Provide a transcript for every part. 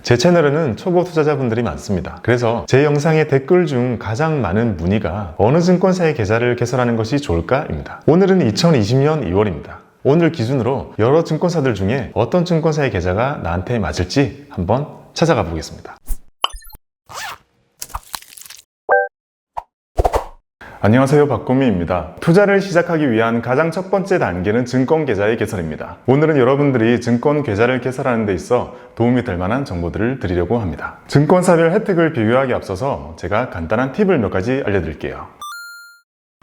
제 채널에는 초보 투자자분들이 많습니다. 그래서 제 영상의 댓글 중 가장 많은 문의가 어느 증권사의 계좌를 개설하는 것이 좋을까입니다. 오늘은 2020년 2월입니다. 오늘 기준으로 여러 증권사들 중에 어떤 증권사의 계좌가 나한테 맞을지 한번 찾아가 보겠습니다. 안녕하세요, 박고미입니다. 투자를 시작하기 위한 가장 첫 번째 단계는 증권 계좌의 개설입니다. 오늘은 여러분들이 증권 계좌를 개설하는 데 있어 도움이 될 만한 정보들을 드리려고 합니다. 증권사별 혜택을 비교하기 앞서서 제가 간단한 팁을 몇 가지 알려드릴게요.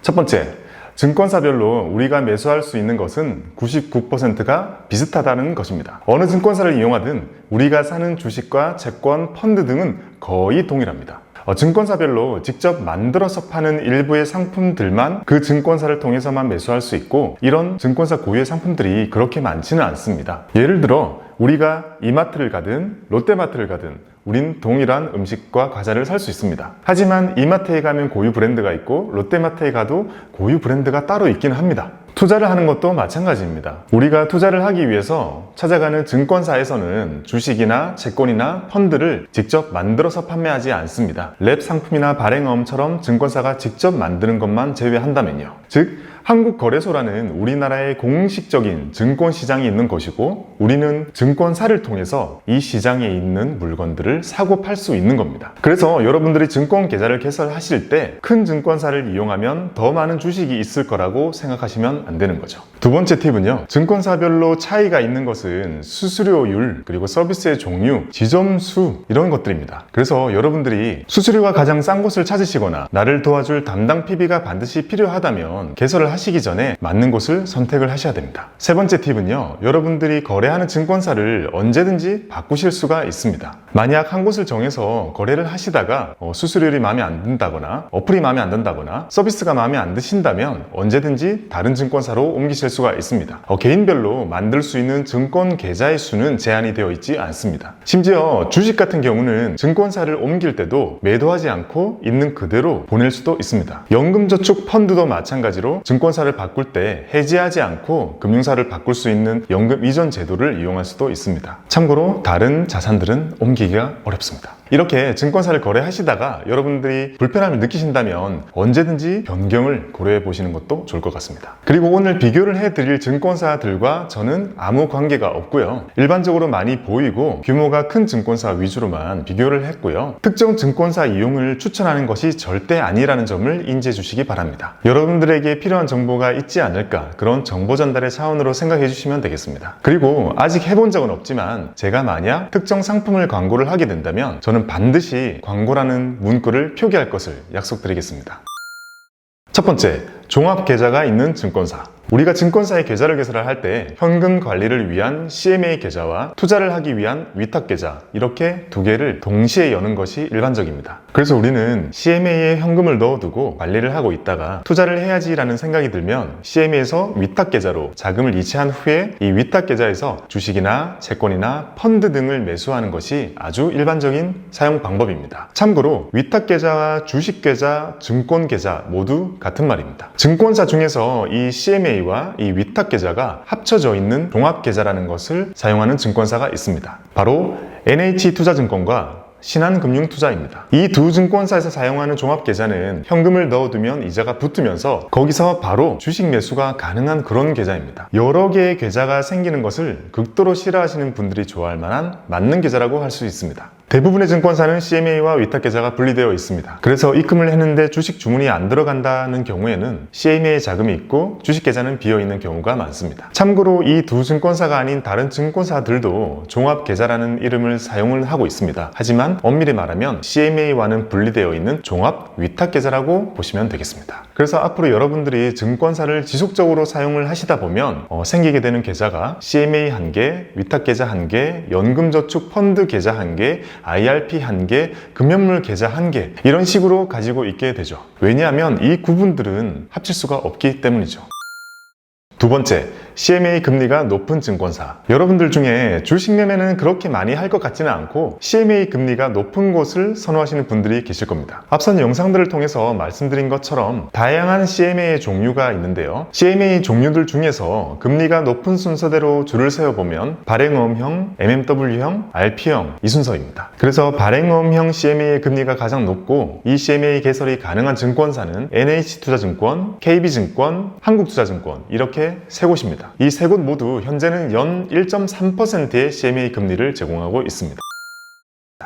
첫 번째, 증권사별로 우리가 매수할 수 있는 것은 99%가 비슷하다는 것입니다. 어느 증권사를 이용하든 우리가 사는 주식과 채권, 펀드 등은 거의 동일합니다. 증권사별로 직접 만들어서 파는 일부의 상품들만 그 증권사를 통해서만 매수할 수 있고, 이런 증권사 고유의 상품들이 그렇게 많지는 않습니다. 예를 들어 우리가 이마트를 가든 롯데마트를 가든 우린 동일한 음식과 과자를 살 수 있습니다. 하지만 이마트에 가면 고유 브랜드가 있고 롯데마트에 가도 고유 브랜드가 따로 있긴 합니다. 투자를 하는 것도 마찬가지입니다. 우리가 투자를 하기 위해서 찾아가는 증권사에서는 주식이나 채권이나 펀드를 직접 만들어서 판매하지 않습니다. 랩 상품이나 발행어음처럼 증권사가 직접 만드는 것만 제외한다면요. 즉, 한국거래소라는 우리나라의 공식적인 증권시장이 있는 것이고, 우리는 증권사를 통해서 이 시장에 있는 물건들을 사고 팔 수 있는 겁니다. 그래서 여러분들이 증권 계좌를 개설하실 때 큰 증권사를 이용하면 더 많은 주식이 있을 거라고 생각하시면 안 되는 거죠. 두 번째 팁은요, 증권사별로 차이가 있는 것은 수수료율, 그리고 서비스의 종류, 지점수, 이런 것들입니다. 그래서 여러분들이 수수료가 가장 싼 곳을 찾으시거나 나를 도와줄 담당 PB가 반드시 필요하다면 개설을 하시기 전에 맞는 곳을 선택을 하셔야 됩니다. 세 번째 팁은요, 여러분들이 거래하는 증권사를 언제든지 바꾸실 수가 있습니다. 만약 한 곳을 정해서 거래를 하시다가 수수료율이 마음에 안 든다거나 어플이 마음에 안 든다거나 서비스가 마음에 안 드신다면 언제든지 다른 증권사로 옮기실 수가 있습니다. 개인별로 만들 수 있는 증권 계좌의 수는 제한이 되어 있지 않습니다. 심지어 주식 같은 경우는 증권사를 옮길 때도 매도하지 않고 있는 그대로 보낼 수도 있습니다. 연금저축 펀드도 마찬가지로 증권사를 바꿀 때 해지하지 않고 금융사를 바꿀 수 있는 연금 이전 제도를 이용할 수도 있습니다. 참고로 다른 자산들은 옮기기가 어렵습니다. 이렇게 증권사를 거래하시다가 여러분들이 불편함을 느끼신다면 언제든지 변경을 고려해 보시는 것도 좋을 것 같습니다. 그리고 오늘 비교를 해드릴 증권사들과 저는 아무 관계가 없고요. 일반적으로 많이 보이고 규모가 큰 증권사 위주로만 비교를 했고요. 특정 증권사 이용을 추천하는 것이 절대 아니라는 점을 인지해 주시기 바랍니다. 여러분들에게 필요한 정보가 있지 않을까, 그런 정보 전달의 차원으로 생각해 주시면 되겠습니다. 그리고 아직 해본 적은 없지만 제가 만약 특정 상품을 광고를 하게 된다면 저는 반드시 광고라는 문구를 표기할 것을 약속드리겠습니다. 첫 번째, 종합계좌가 있는 증권사. 우리가 증권사의 계좌를 개설을 할 때 현금 관리를 위한 CMA 계좌와 투자를 하기 위한 위탁계좌, 이렇게 두 개를 동시에 여는 것이 일반적입니다. 그래서 우리는 CMA에 현금을 넣어두고 관리를 하고 있다가 투자를 해야지 라는 생각이 들면 CMA에서 위탁계좌로 자금을 이체한 후에 이 위탁계좌에서 주식이나 채권이나 펀드 등을 매수하는 것이 아주 일반적인 사용 방법입니다. 참고로 위탁계좌와 주식계좌, 증권계좌 모두 같은 말입니다. 증권사 중에서 이 CMA와 이 위탁계좌가 합쳐져 있는 종합계좌라는 것을 사용하는 증권사가 있습니다. 바로 NH투자증권과 신한금융투자입니다. 이 두 증권사에서 사용하는 종합계좌는 현금을 넣어두면 이자가 붙으면서 거기서 바로 주식 매수가 가능한 그런 계좌입니다. 여러 개의 계좌가 생기는 것을 극도로 싫어하시는 분들이 좋아할 만한 맞는 계좌라고 할 수 있습니다. 대부분의 증권사는 CMA와 위탁계좌가 분리되어 있습니다. 그래서 입금을 했는데 주식 주문이 안 들어간다는 경우에는 CMA에 자금이 있고 주식계좌는 비어있는 경우가 많습니다. 참고로 이 두 증권사가 아닌 다른 증권사들도 종합계좌라는 이름을 사용을 하고 있습니다. 하지만 엄밀히 말하면 CMA와는 분리되어 있는 종합 위탁계좌라고 보시면 되겠습니다. 그래서 앞으로 여러분들이 증권사를 지속적으로 사용을 하시다 보면 생기게 되는 계좌가 CMA 1개, 위탁계좌 1개, 연금저축 펀드 계좌 1개, IRP 1개, 금연물 계좌 1개, 이런 식으로 가지고 있게 되죠. 왜냐하면 이 구분들은 합칠 수가 없기 때문이죠. 두 번째, CMA 금리가 높은 증권사. 여러분들 중에 주식 매매는 그렇게 많이 할 것 같지는 않고 CMA 금리가 높은 곳을 선호하시는 분들이 계실 겁니다. 앞선 영상들을 통해서 말씀드린 것처럼 다양한 CMA의 종류가 있는데요. CMA 종류들 중에서 금리가 높은 순서대로 줄을 세워보면 발행어음형, MMW형, RP형 이 순서입니다. 그래서 발행어음형 CMA의 금리가 가장 높고 이 CMA 개설이 가능한 증권사는 NH투자증권, KB증권, 한국투자증권 이렇게 세 곳입니다. 이 세 곳 모두 현재는 연 1.3%의 CMA 금리를 제공하고 있습니다.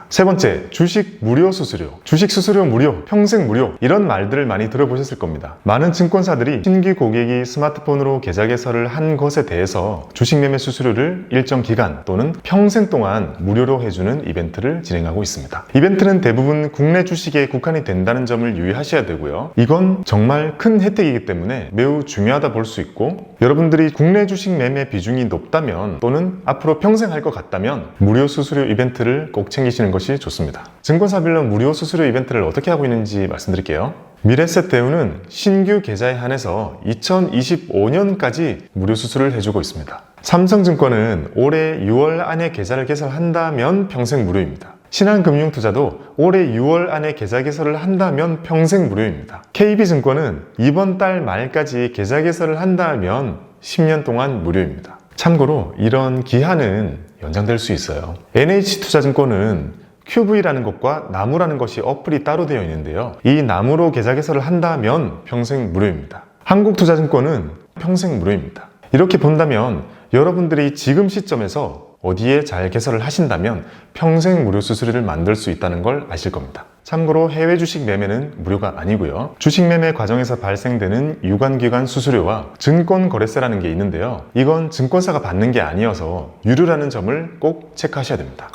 세 번째, 주식 무료 수수료. 주식 수수료 무료, 평생 무료 이런 말들을 많이 들어보셨을 겁니다. 많은 증권사들이 신규 고객이 스마트폰으로 계좌 개설을 한 것에 대해서 주식 매매 수수료를 일정 기간 또는 평생 동안 무료로 해주는 이벤트를 진행하고 있습니다. 이벤트는 대부분 국내 주식에 국한이 된다는 점을 유의하셔야 되고요. 이건 정말 큰 혜택이기 때문에 매우 중요하다 볼 수 있고, 여러분들이 국내 주식 매매 비중이 높다면 또는 앞으로 평생 할 것 같다면 무료 수수료 이벤트를 꼭 챙기시는 것이 좋습니다. 증권사별로 무료 수수료 이벤트를 어떻게 하고 있는지 말씀드릴게요. 미래세대우는 신규 계좌에 한해서 2025년까지 무료 수수료를 해주고 있습니다. 삼성증권은 올해 6월 안에 계좌를 개설한다면 평생 무료입니다. 신한금융투자도 올해 6월 안에 계좌 개설을 한다면 평생 무료입니다. KB증권은 이번 달 말까지 계좌 개설을 한다면 10년 동안 무료입니다. 참고로 이런 기한은 연장될 수 있어요. NH투자증권은 QV라는 것과 나무라는 것이 어플이 따로 되어 있는데요. 이 나무로 계좌 개설을 한다면 평생 무료입니다. 한국투자증권은 평생 무료입니다. 이렇게 본다면 여러분들이 지금 시점에서 어디에 잘 개설을 하신다면 평생 무료 수수료를 만들 수 있다는 걸 아실 겁니다. 참고로 해외 주식 매매는 무료가 아니고요. 주식 매매 과정에서 발생되는 유관기관 수수료와 증권거래세라는 게 있는데요. 이건 증권사가 받는 게 아니어서 유료라는 점을 꼭 체크하셔야 됩니다.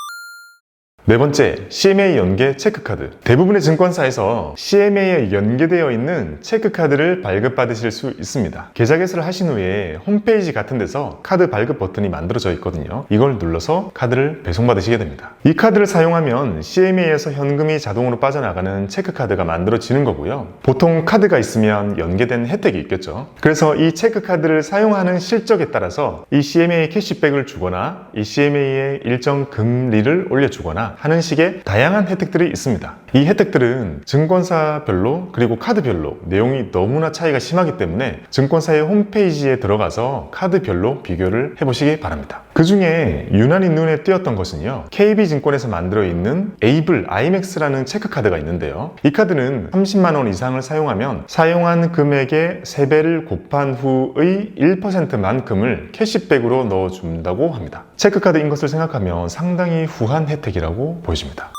네 번째, CMA 연계 체크카드. 대부분의 증권사에서 CMA에 연계되어 있는 체크카드를 발급받으실 수 있습니다. 계좌 개설을 하신 후에 홈페이지 같은 데서 카드 발급 버튼이 만들어져 있거든요. 이걸 눌러서 카드를 배송받으시게 됩니다. 이 카드를 사용하면 CMA에서 현금이 자동으로 빠져나가는 체크카드가 만들어지는 거고요. 보통 카드가 있으면 연계된 혜택이 있겠죠. 그래서 이 체크카드를 사용하는 실적에 따라서 이 CMA 캐시백을 주거나 이 CMA의 일정 금리를 올려주거나 하는 식의 다양한 혜택들이 있습니다. 이 혜택들은 증권사별로 그리고 카드별로 내용이 너무나 차이가 심하기 때문에 증권사의 홈페이지에 들어가서 카드별로 비교를 해보시기 바랍니다. 그 중에 유난히 눈에 띄었던 것은요, KB증권에서 만들어 있는 에이블 IMAX라는 체크카드가 있는데요. 이 카드는 30만 원 이상을 사용하면 사용한 금액의 3배를 곱한 후의 1%만큼을 캐시백으로 넣어준다고 합니다. 체크카드인 것을 생각하면 상당히 후한 혜택이라고 보여집니다.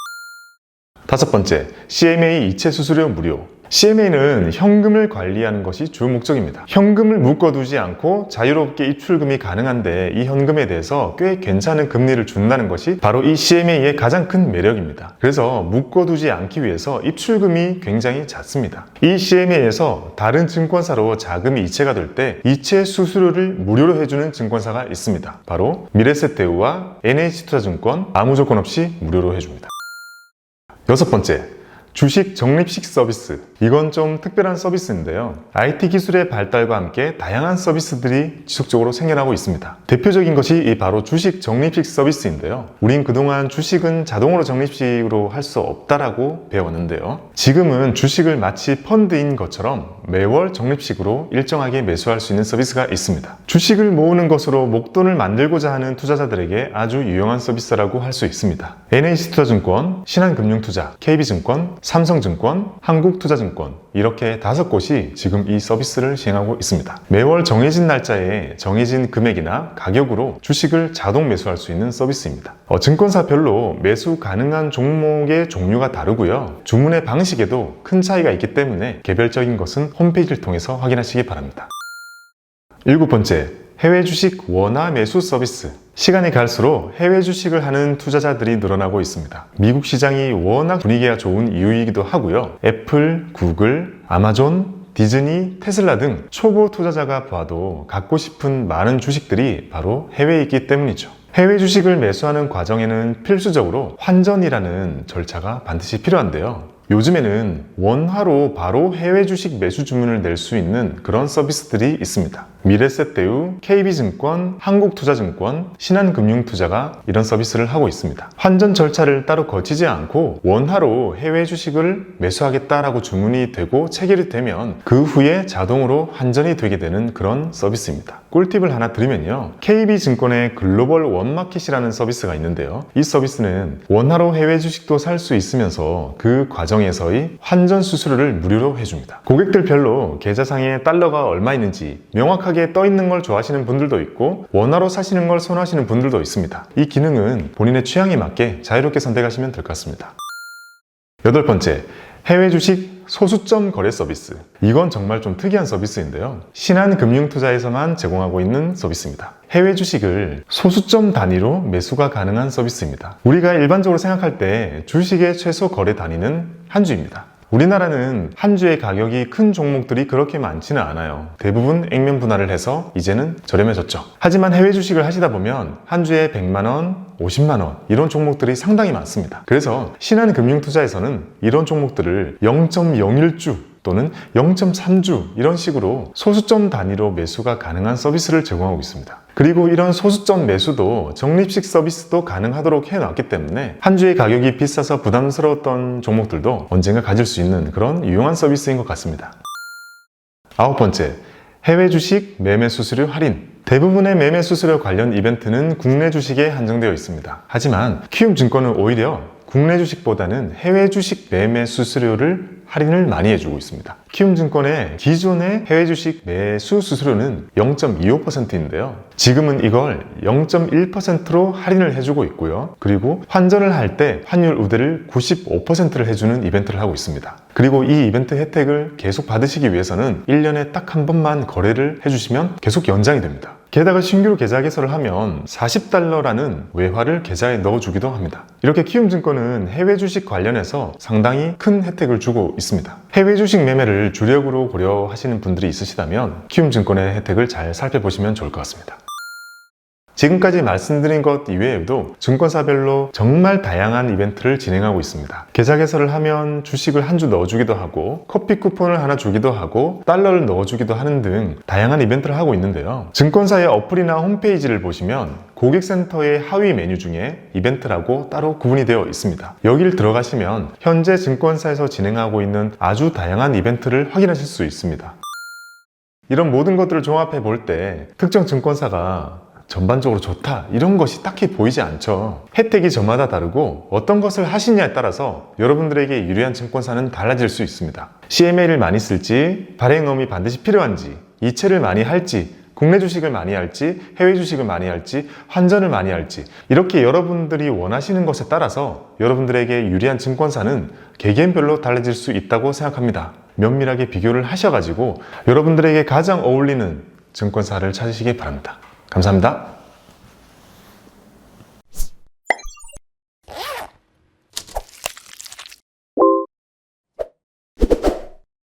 다섯 번째, CMA 이체 수수료 무료. CMA는 현금을 관리하는 것이 주 목적입니다. 현금을 묶어두지 않고 자유롭게 입출금이 가능한데 이 현금에 대해서 꽤 괜찮은 금리를 준다는 것이 바로 이 CMA의 가장 큰 매력입니다. 그래서 묶어두지 않기 위해서 입출금이 굉장히 잦습니다. 이 CMA에서 다른 증권사로 자금이 이체가 될 때 이체 수수료를 무료로 해주는 증권사가 있습니다. 바로 미래세대우와 NH투자증권 아무 조건 없이 무료로 해줍니다. 여섯 번째, 주식 적립식 서비스. 이건 좀 특별한 서비스인데요. IT 기술의 발달과 함께 다양한 서비스들이 지속적으로 생겨나고 있습니다. 대표적인 것이 바로 주식 적립식 서비스인데요. 우린 그동안 주식은 자동으로 적립식으로 할 수 없다라고 배워왔는데요. 지금은 주식을 마치 펀드인 것처럼 매월 적립식으로 일정하게 매수할 수 있는 서비스가 있습니다. 주식을 모으는 것으로 목돈을 만들고자 하는 투자자들에게 아주 유용한 서비스라고 할 수 있습니다. NH투자증권, 신한금융투자, KB증권, 삼성증권, 한국투자증권 이렇게 5곳이 지금 이 서비스를 시행하고 있습니다. 매월 정해진 날짜에 정해진 금액이나 가격으로 주식을 자동 매수할 수 있는 서비스입니다. 증권사별로 매수 가능한 종목의 종류가 다르고요. 주문의 방식에도 큰 차이가 있기 때문에 개별적인 것은 홈페이지를 통해서 확인하시기 바랍니다. 일곱 번째, 해외 주식 원화 매수 서비스. 시간이 갈수록 해외 주식을 하는 투자자들이 늘어나고 있습니다. 미국 시장이 워낙 분위기가 좋은 이유이기도 하고요. 애플, 구글, 아마존, 디즈니, 테슬라 등 초보 투자자가 봐도 갖고 싶은 많은 주식들이 바로 해외에 있기 때문이죠. 해외 주식을 매수하는 과정에는 필수적으로 환전이라는 절차가 반드시 필요한데요. 요즘에는 원화로 바로 해외 주식 매수 주문을 낼 수 있는 그런 서비스들이 있습니다. 미래세대우, KB증권, 한국투자증권, 신한금융투자가 이런 서비스를 하고 있습니다. 환전 절차를 따로 거치지 않고 원화로 해외 주식을 매수하겠다라고 주문이 되고 체결이 되면 그 후에 자동으로 환전이 되게 되는 그런 서비스입니다. 꿀팁을 하나 드리면요. KB증권의 글로벌 원마켓이라는 서비스가 있는데요. 이 서비스는 원화로 해외 주식도 살 수 있으면서 그 과정에서의 환전 수수료를 무료로 해줍니다. 고객들별로 계좌상에 달러가 얼마 있는지 명확하게 떠 있는 걸 좋아하시는 분들도 있고 원화로 사시는 걸 선호하시는 분들도 있습니다. 이 기능은 본인의 취향에 맞게 자유롭게 선택하시면 될 것 같습니다. 8번째, 해외 주식 소수점 거래 서비스. 이건 정말 좀 특이한 서비스인데요. 신한금융투자에서만 제공하고 있는 서비스입니다. 해외 주식을 소수점 단위로 매수가 가능한 서비스입니다. 우리가 일반적으로 생각할 때 주식의 최소 거래 단위는 한 주입니다. 우리나라는 한 주의 가격이 큰 종목들이 그렇게 많지는 않아요. 대부분 액면 분할을 해서 이제는 저렴해졌죠. 하지만 해외 주식을 하시다 보면 한 주에 100만원, 50만원 이런 종목들이 상당히 많습니다. 그래서 신한금융투자에서는 이런 종목들을 0.01주 또는 0.3주 이런 식으로 소수점 단위로 매수가 가능한 서비스를 제공하고 있습니다. 그리고 이런 소수점 매수도 적립식 서비스도 가능하도록 해놨기 때문에 한 주의 가격이 비싸서 부담스러웠던 종목들도 언젠가 가질 수 있는 그런 유용한 서비스인 것 같습니다. 9번째, 해외 주식 매매 수수료 할인. 대부분의 매매 수수료 관련 이벤트는 국내 주식에 한정되어 있습니다. 하지만 키움증권은 오히려 국내 주식보다는 해외 주식 매매 수수료를 할인을 많이 해주고 있습니다. 키움증권의 기존의 해외 주식 매수 수수료는 0.25%인데요. 지금은 이걸 0.1%로 할인을 해주고 있고요. 그리고 환전을 할 때 환율 우대를 95%를 해주는 이벤트를 하고 있습니다. 그리고 이 이벤트 혜택을 계속 받으시기 위해서는 1년에 딱 한 번만 거래를 해주시면 계속 연장이 됩니다. 게다가 신규로 계좌 개설을 하면 $40라는 외화를 계좌에 넣어주기도 합니다. 이렇게 키움증권은 해외 주식 관련해서 상당히 큰 혜택을 주고 있습니다. 해외 주식 매매를 주력으로 고려하시는 분들이 있으시다면 키움증권의 혜택을 잘 살펴보시면 좋을 것 같습니다. 지금까지 말씀드린 것 이외에도 증권사별로 정말 다양한 이벤트를 진행하고 있습니다. 계좌 개설을 하면 주식을 한 주 넣어주기도 하고 커피 쿠폰을 하나 주기도 하고 달러를 넣어주기도 하는 등 다양한 이벤트를 하고 있는데요. 증권사의 어플이나 홈페이지를 보시면 고객센터의 하위 메뉴 중에 이벤트라고 따로 구분이 되어 있습니다. 여기를 들어가시면 현재 증권사에서 진행하고 있는 아주 다양한 이벤트를 확인하실 수 있습니다. 이런 모든 것들을 종합해 볼 때 특정 증권사가 전반적으로 좋다 이런 것이 딱히 보이지 않죠. 혜택이 저마다 다르고 어떤 것을 하시냐에 따라서 여러분들에게 유리한 증권사는 달라질 수 있습니다. CMA를 많이 쓸지, 발행음이 반드시 필요한지, 이체를 많이 할지, 국내 주식을 많이 할지, 해외 주식을 많이 할지, 환전을 많이 할지 이렇게 여러분들이 원하시는 것에 따라서 여러분들에게 유리한 증권사는 개개인별로 달라질 수 있다고 생각합니다. 면밀하게 비교를 하셔가지고 여러분들에게 가장 어울리는 증권사를 찾으시기 바랍니다. 감사합니다.